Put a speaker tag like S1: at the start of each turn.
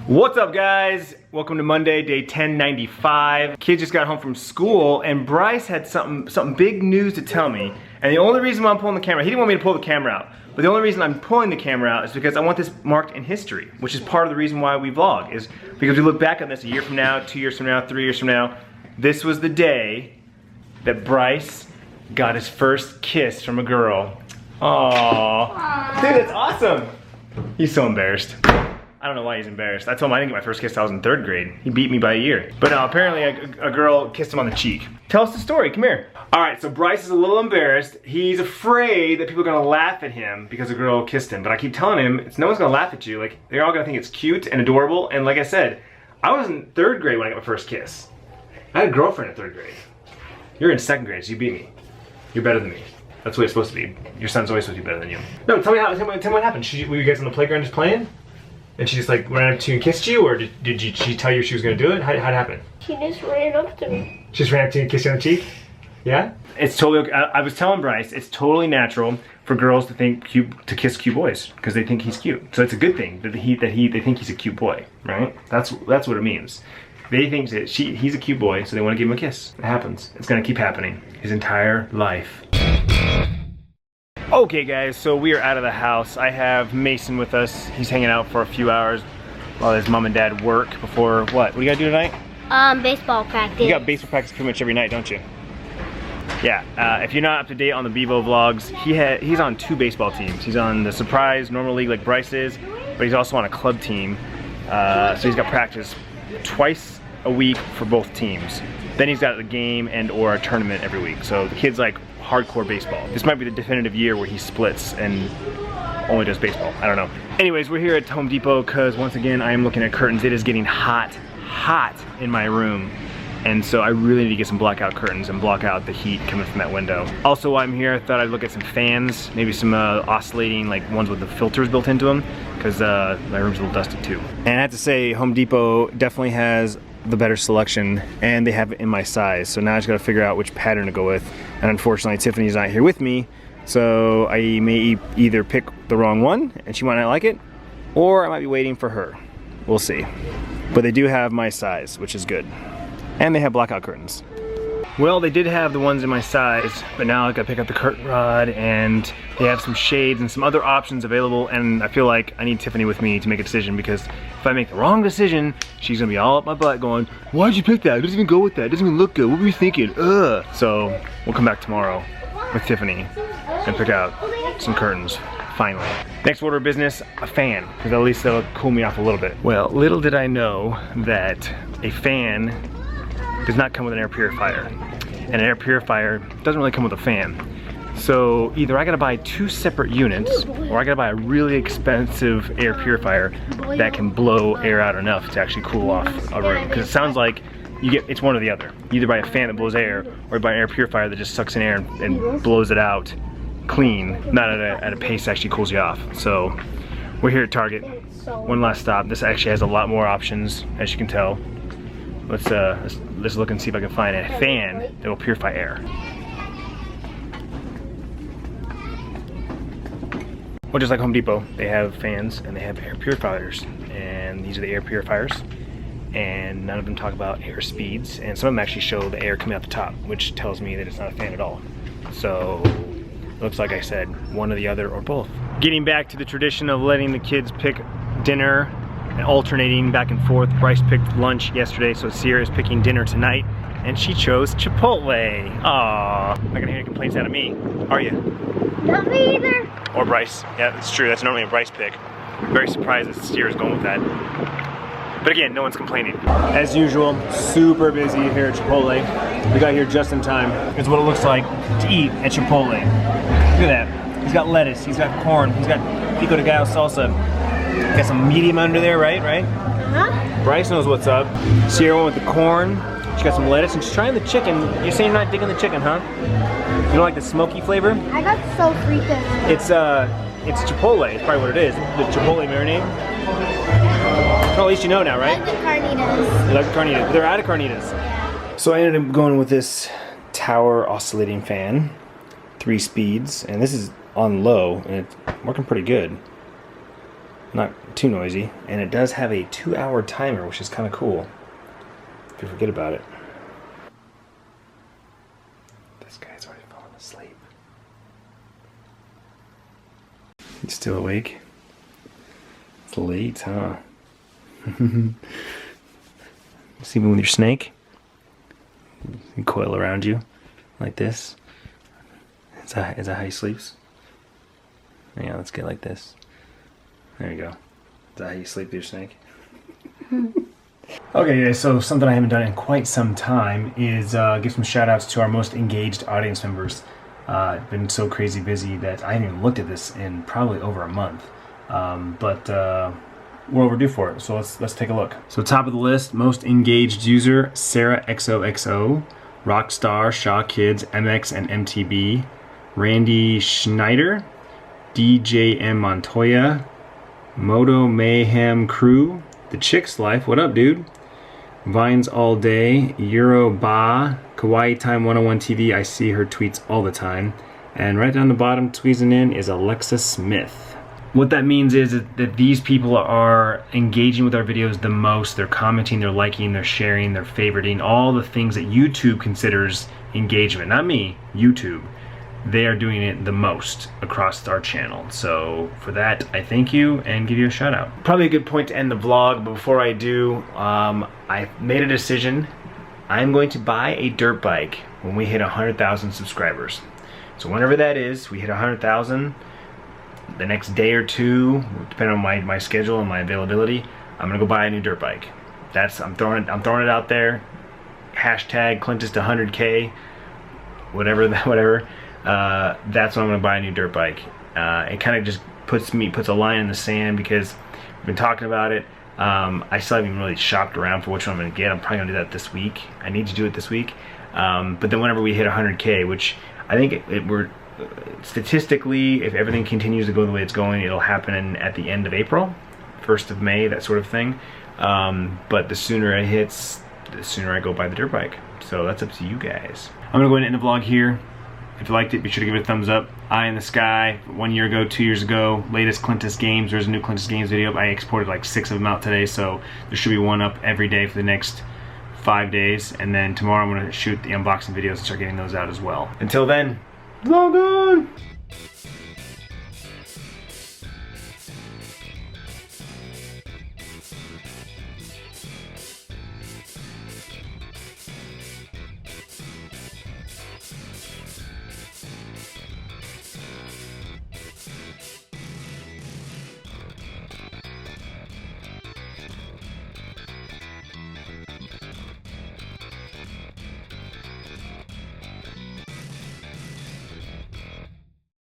S1: What's up, guys? Welcome to Monday, day 1095. Kid just got home from school, and Bryce had something big news to tell me. And the only reason why I'm pulling the camera, he didn't want me to pull the camera out, but the only reason I'm pulling the camera out is because I want this marked in history, which is part of the reason why we vlog, is because we look back on this a year from now, 2 years from now, 3 years from now. This was the day that Bryce got his first kiss from a girl. Aww. Dude, that's awesome. He's so embarrassed. I don't know why he's embarrassed. I told him I didn't get my first kiss till I was in 3rd grade. He beat me by a year. But no, apparently a girl kissed him on the cheek. Tell us the story, come here. All right, so Bryce is a little embarrassed. He's afraid that people are gonna laugh at him because a girl kissed him. But I keep telling him, no one's gonna laugh at you. Like, they're all gonna think it's cute and adorable. And like I said, I was in 3rd grade when I got my first kiss. I had a girlfriend in 3rd grade. You're in 2nd grade, so you beat me. You're better than me. That's the way it's supposed to be. Your son's always supposed to be better than you. No, tell me what happened. Were you guys on the playground just playing? And she just like ran up to you and kissed you, or did she tell you she was gonna do it? How'd it happen?
S2: She just ran up to me.
S1: She just ran up to you and kissed you on the cheek? Yeah? It's totally okay. I was telling Bryce, it's totally natural for girls to kiss cute boys because they think he's cute. So it's a good thing that they think he's a cute boy, right? That's what it means. They think that he's a cute boy, so they want to give him a kiss. It happens. It's gonna keep happening his entire life. Okay guys, so we are out of the house. I have Mason with us. He's hanging out for a few hours while his mom and dad work before what? What do you gotta do tonight?
S2: Baseball practice.
S1: You got baseball practice pretty much every night, don't you? Yeah, if you're not up to date on the Bevo vlogs, he's on 2 baseball teams. He's on the Surprise Normal League like Bryce is, but he's also on a club team. So he's got practice twice a week for both teams. Then he's got a game and or a tournament every week. So the kid's like hardcore baseball. This might be the definitive year where he splits and only does baseball. I don't know. Anyways, we're here at Home Depot because once again I am looking at curtains. It is getting hot in my room. And so I really need to get some blackout curtains and block out the heat coming from that window. Also while I'm here, I thought I'd look at some fans, maybe some oscillating, like ones with the filters built into them, because my room's a little dusty too. And I have to say, Home Depot definitely has the better selection, and they have it in my size. So now I just gotta figure out which pattern to go with. And unfortunately, Tiffany's not here with me, so I may either pick the wrong one, and she might not like it, or I might be waiting for her. We'll see. But they do have my size, which is good. And they have blackout curtains. Well, they did have the ones in my size, but now I gotta pick up the curtain rod, and they have some shades and some other options available, and I feel like I need Tiffany with me to make a decision, because if I make the wrong decision, she's gonna be all up my butt going, why'd you pick that? It doesn't even go with that. It doesn't even look good. What were you thinking? Ugh. So we'll come back tomorrow with Tiffany and pick out some curtains, finally. Next order of business, a fan, because at least that'll cool me off a little bit. Well, little did I know that a fan does not come with an air purifier. And an air purifier doesn't really come with a fan. So either I gotta buy 2 separate units, or I gotta buy a really expensive air purifier that can blow air out enough to actually cool off a room. Because it sounds like it's one or the other. You either buy a fan that blows air, or you buy an air purifier that just sucks in air and blows it out clean, not at a pace that actually cools you off. So we're here at Target. One last stop. This actually has a lot more options, as you can tell. Let's look and see if I can find a fan that will purify air. Well, just like Home Depot, they have fans and they have air purifiers. And these are the air purifiers. And none of them talk about air speeds. And some of them actually show the air coming out the top, which tells me that it's not a fan at all. So, looks like I said, one or the other or both. Getting back to the tradition of letting the kids pick dinner and alternating back and forth. Bryce picked lunch yesterday, so Sierra's picking dinner tonight, and she chose Chipotle. Aww, not gonna hear any complaints out of me, are you?
S2: Not me either.
S1: Or Bryce. Yeah, that's true. That's normally a Bryce pick. I'm very surprised that Sierra's going with that. But again, no one's complaining. As usual, super busy here at Chipotle. We got here just in time. It's what it looks like to eat at Chipotle. Look at that. He's got lettuce, he's got corn, he's got pico de gallo salsa. Got some medium under there, right?
S2: Uh-huh.
S1: Bryce knows what's up. Sierra went with the corn. She got some lettuce and she's trying the chicken. You're saying you're not digging the chicken, huh? You don't like the smoky flavor?
S2: I got so freaked out.
S1: It's Chipotle. It's probably what it is. The Chipotle marinade. Well, at least you know now, right?
S2: I like the carnitas.
S1: You like the carnitas. They're out of carnitas.
S2: Yeah.
S1: So I ended up going with this tower oscillating fan, 3 speeds, and this is on low, and it's working pretty good. not too noisy, and it does have a 2-hour timer, which is kind of cool if you forget about it. This guy's already fallen asleep. He's still awake? It's late, huh? Sleeping with your snake? You coil around you like this. Is that how he sleeps? Yeah, let's get like this. There you go. Is that how you sleep with your snake? Okay guys, so something I haven't done in quite some time is give some shout outs to our most engaged audience members. I've been so crazy busy that I haven't even looked at this in probably over a month. But we're overdue for it, so let's take a look. So top of the list, most engaged user, Sarah XOXO, Rockstar, Shaw Kids, MX and MTB, Randy Schneider, DJM Montoya, Moto Mayhem Crew, The Chick's Life, what up dude? Vines All Day, Euro Ba, Kawaii Time 101 TV, I see her tweets all the time. And right down the bottom, tweezing in, is Alexa Smith. What that means is that these people are engaging with our videos the most. They're commenting, they're liking, they're sharing, they're favoriting, all the things that YouTube considers engagement. Not me, YouTube. They are doing it the most across our channel. So for that, I thank you and give you a shout out. Probably a good point to end the vlog, but before I do, I made a decision. I'm going to buy a dirt bike when we hit 100,000 subscribers. So whenever that is, we hit 100,000, the next day or two, depending on my schedule and my availability, I'm gonna go buy a new dirt bike. I'm throwing it out there. Hashtag Clintus to 100K, whatever. That's when I'm gonna buy a new dirt bike. It kind of just puts a line in the sand because we've been talking about it. I still haven't even really shopped around for which one I'm gonna get. I'm probably gonna do that this week. I need to do it this week. But then whenever we hit 100K, which I think we're statistically, if everything continues to go the way it's going, it'll happen at the end of April, 1st of May, that sort of thing. But the sooner it hits, the sooner I go buy the dirt bike. So that's up to you guys. I'm gonna go ahead and end the vlog here. If you liked it, be sure to give it a thumbs up. Eye in the sky, 1 year ago, 2 years ago, latest Clintus games. There's a new Clintus games video. I exported like 6 of them out today, so there should be one up every day for the next 5 days. And then tomorrow I'm gonna shoot the unboxing videos and start getting those out as well. Until then, vlog on!